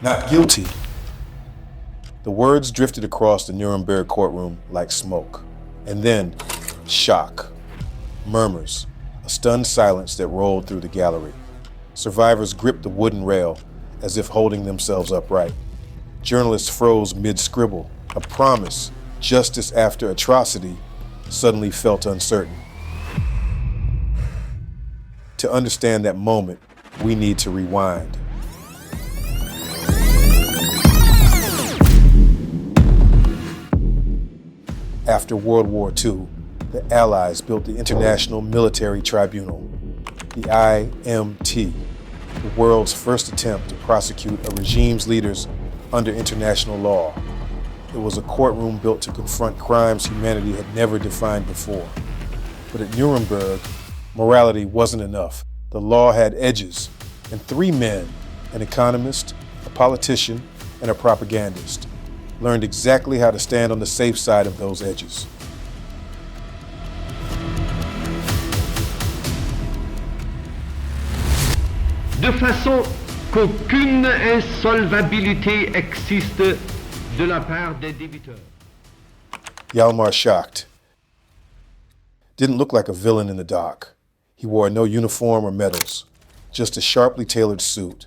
Not guilty. The words drifted across the Nuremberg courtroom like smoke. And then, shock. Murmurs. A stunned silence that rolled through the gallery. Survivors gripped the wooden rail as if holding themselves upright. Journalists froze mid-scribble. A promise, justice after atrocity, suddenly felt uncertain. To understand that moment, we need to rewind. After World War II, the Allies built the International Military Tribunal, the IMT, the world's first attempt to prosecute a regime's leaders under international law. It was a courtroom built to confront crimes humanity had never defined before. But at Nuremberg, morality wasn't enough. The law had edges, and three men, an economist, a politician, and a propagandist, learned exactly how to stand on the safe side of those edges. De façon qu'aucune insolvabilité existe de la part des débiteurs. Hjalmar Schacht didn't look like a villain in the dock. He wore no uniform or medals, just a sharply tailored suit,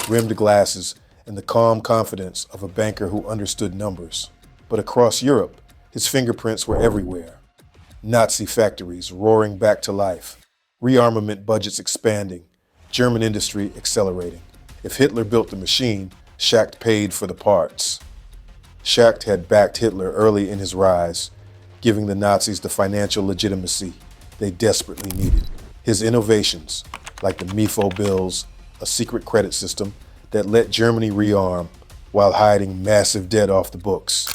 rimmed glasses, and the calm confidence of a banker who understood numbers. But across Europe, his fingerprints were everywhere. Nazi factories roaring back to life, rearmament budgets expanding, German industry accelerating. If Hitler built the machine, Schacht paid for the parts. Schacht had backed Hitler early in his rise, giving the Nazis the financial legitimacy they desperately needed. His innovations, like the MIFO bills, a secret credit system that let Germany rearm while hiding massive debt off the books,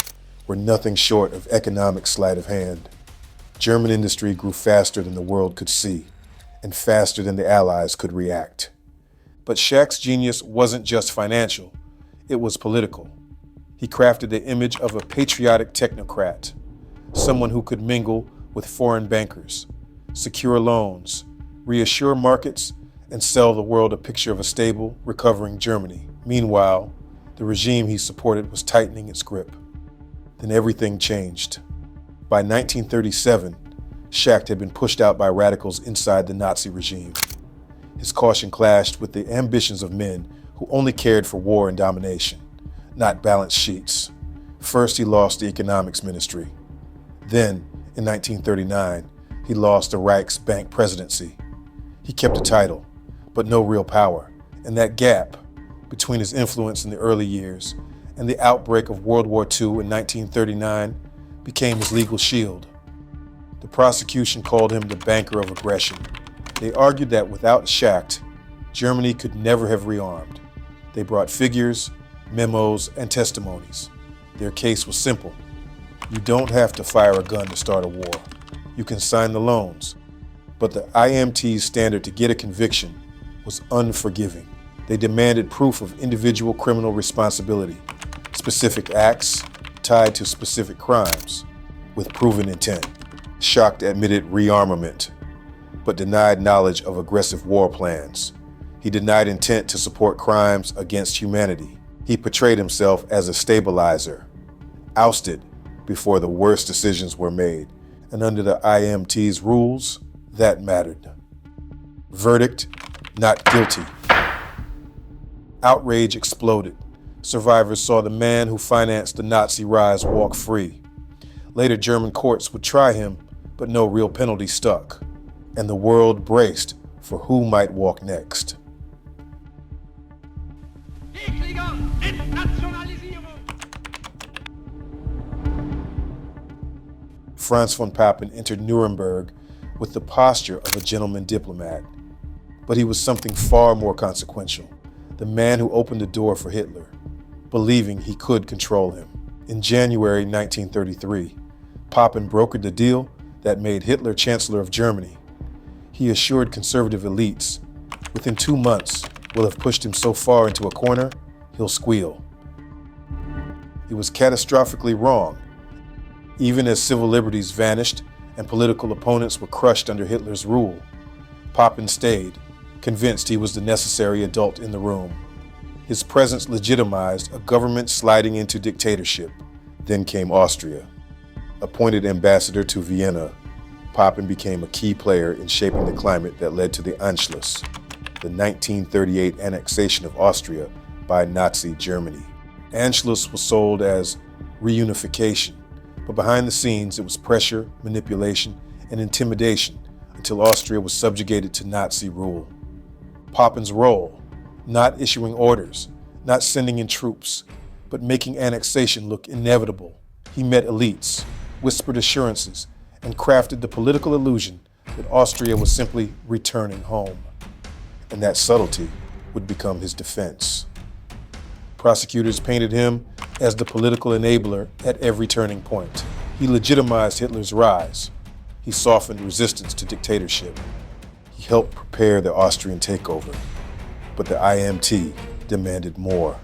were nothing short of economic sleight of hand. German industry grew faster than the world could see, and faster than the Allies could react. But Schacht's genius wasn't just financial, it was political. He crafted the image of a patriotic technocrat, someone who could mingle with foreign bankers, secure loans, reassure markets, and sell the world a picture of a stable, recovering Germany. Meanwhile, the regime he supported was tightening its grip. Then everything changed. By 1937, Schacht had been pushed out by radicals inside the Nazi regime. His caution clashed with the ambitions of men who only cared for war and domination, not balance sheets. First, he lost the economics ministry. Then, in 1939, he lost the Reichsbank presidency. He kept a title, but no real power. And that gap between his influence in the early years and the outbreak of World War II in 1939 became his legal shield. The prosecution called him the banker of aggression. They argued that without Schacht, Germany could never have rearmed. They brought figures, memos, and testimonies. Their case was simple. You don't have to fire a gun to start a war. You can sign the loans. But the IMT's standard to get a conviction was unforgiving. They demanded proof of individual criminal responsibility, specific acts tied to specific crimes, with proven intent. Schacht admitted rearmament, but denied knowledge of aggressive war plans. He denied intent to support crimes against humanity. He portrayed himself as a stabilizer, ousted before the worst decisions were made. And under the IMT's rules, that mattered. Verdict, not guilty. Outrage exploded. Survivors saw the man who financed the Nazi rise walk free. Later, German courts would try him, but no real penalty stuck. And the world braced for who might walk next. Franz von Papen entered Nuremberg with the posture of a gentleman diplomat. But he was something far more consequential, the man who opened the door for Hitler, believing he could control him. In January 1933, Papen brokered the deal that made Hitler Chancellor of Germany. He assured conservative elites, within 2 months, we'll have pushed him so far into a corner, he'll squeal. He was catastrophically wrong. Even as civil liberties vanished and political opponents were crushed under Hitler's rule, Papen stayed, convinced he was the necessary adult in the room. His presence legitimized a government sliding into dictatorship. Then came Austria. Appointed ambassador to Vienna, Papen became a key player in shaping the climate that led to the Anschluss, the 1938 annexation of Austria by Nazi Germany. Anschluss was sold as reunification, but behind the scenes it was pressure, manipulation, and intimidation until Austria was subjugated to Nazi rule. Papen's role: not issuing orders, not sending in troops, but making annexation look inevitable. He met elites, whispered assurances, and crafted the political illusion that Austria was simply returning home. And that subtlety would become his defense. Prosecutors painted him as the political enabler at every turning point. He legitimized Hitler's rise. He softened resistance to dictatorship. He helped prepare the Austrian takeover. But the IMT demanded more.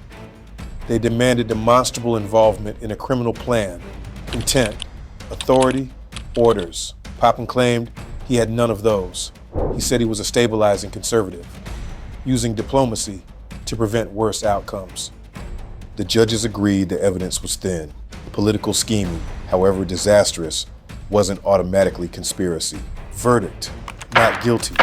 They demanded demonstrable involvement in a criminal plan, intent, authority, orders. Papen claimed he had none of those. He said he was a stabilizing conservative, using diplomacy to prevent worse outcomes. The judges agreed the evidence was thin. Political scheming, however disastrous, wasn't automatically conspiracy. Verdict: not guilty.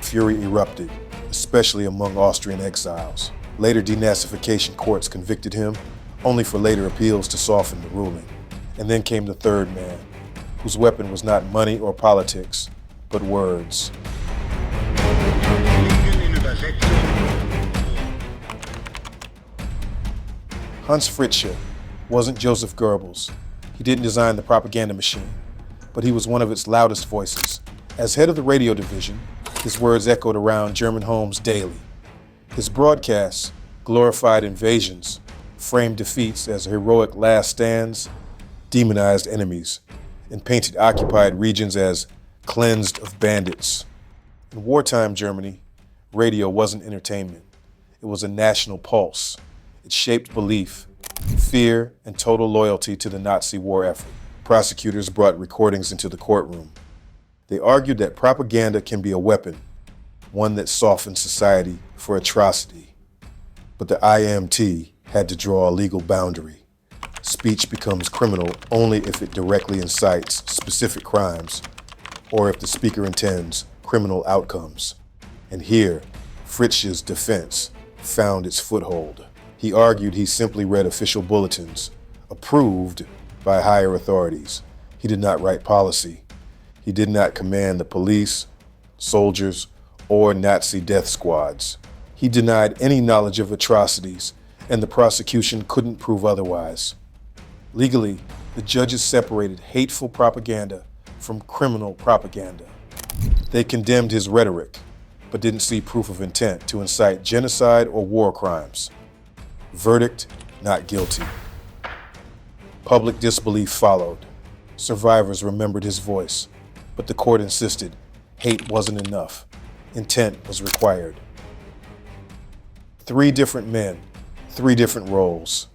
Fury erupted, especially among Austrian exiles. Later denazification courts convicted him, only for later appeals to soften the ruling. And then came the third man, whose weapon was not money or politics, but words. Hans Fritzsche wasn't Joseph Goebbels. He didn't design the propaganda machine, but he was one of its loudest voices. As head of the radio division, his words echoed around German homes daily. His broadcasts glorified invasions, framed defeats as heroic last stands, demonized enemies, and painted occupied regions as cleansed of bandits. In wartime Germany, radio wasn't entertainment. It was a national pulse. It shaped belief, fear, and total loyalty to the Nazi war effort. Prosecutors brought recordings into the courtroom. They argued that propaganda can be a weapon, one that softens society for atrocity. But the IMT had to draw a legal boundary. Speech becomes criminal only if it directly incites specific crimes or if the speaker intends criminal outcomes. And here, Fritzsche's defense found its foothold. He argued he simply read official bulletins, approved by higher authorities. He did not write policy. He did not command the police, soldiers, or Nazi death squads. He denied any knowledge of atrocities, and the prosecution couldn't prove otherwise. Legally, the judges separated hateful propaganda from criminal propaganda. They condemned his rhetoric, but didn't see proof of intent to incite genocide or war crimes. Verdict: not guilty. Public disbelief followed. Survivors remembered his voice, but the court insisted hate wasn't enough. Intent was required. 3 different men, 3 different roles,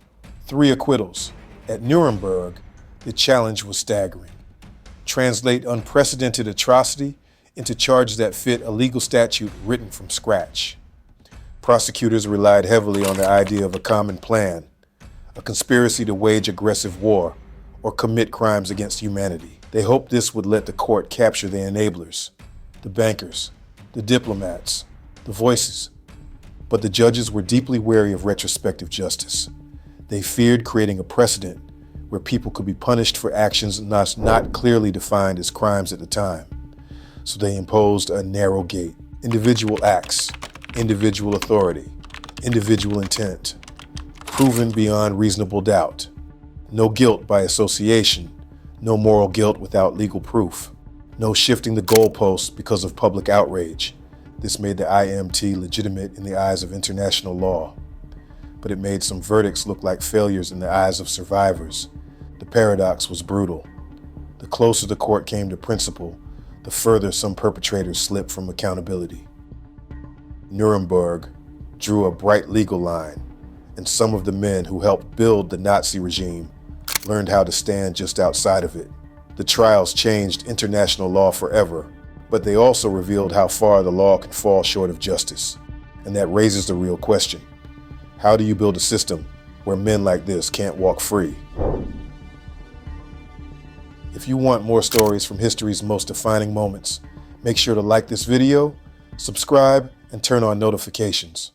3 acquittals. At Nuremberg, the challenge was staggering. Translate unprecedented atrocity into charges that fit a legal statute written from scratch. Prosecutors relied heavily on the idea of a common plan, a conspiracy to wage aggressive war or commit crimes against humanity. They hoped this would let the court capture the enablers, the bankers, the diplomats, the voices. But the judges were deeply wary of retrospective justice. They feared creating a precedent where people could be punished for actions not clearly defined as crimes at the time. So they imposed a narrow gate: individual acts, individual authority, individual intent, proven beyond reasonable doubt. No guilt by association, no moral guilt without legal proof, no shifting the goalposts because of public outrage. This made the IMT legitimate in the eyes of international law. But it made some verdicts look like failures in the eyes of survivors. The paradox was brutal. The closer the court came to principle, the further some perpetrators slipped from accountability. Nuremberg drew a bright legal line, and some of the men who helped build the Nazi regime learned how to stand just outside of it. The trials changed international law forever, but they also revealed how far the law can fall short of justice. And that raises the real question. How do you build a system where men like this can't walk free? If you want more stories from history's most defining moments, make sure to like this video, subscribe, and turn on notifications.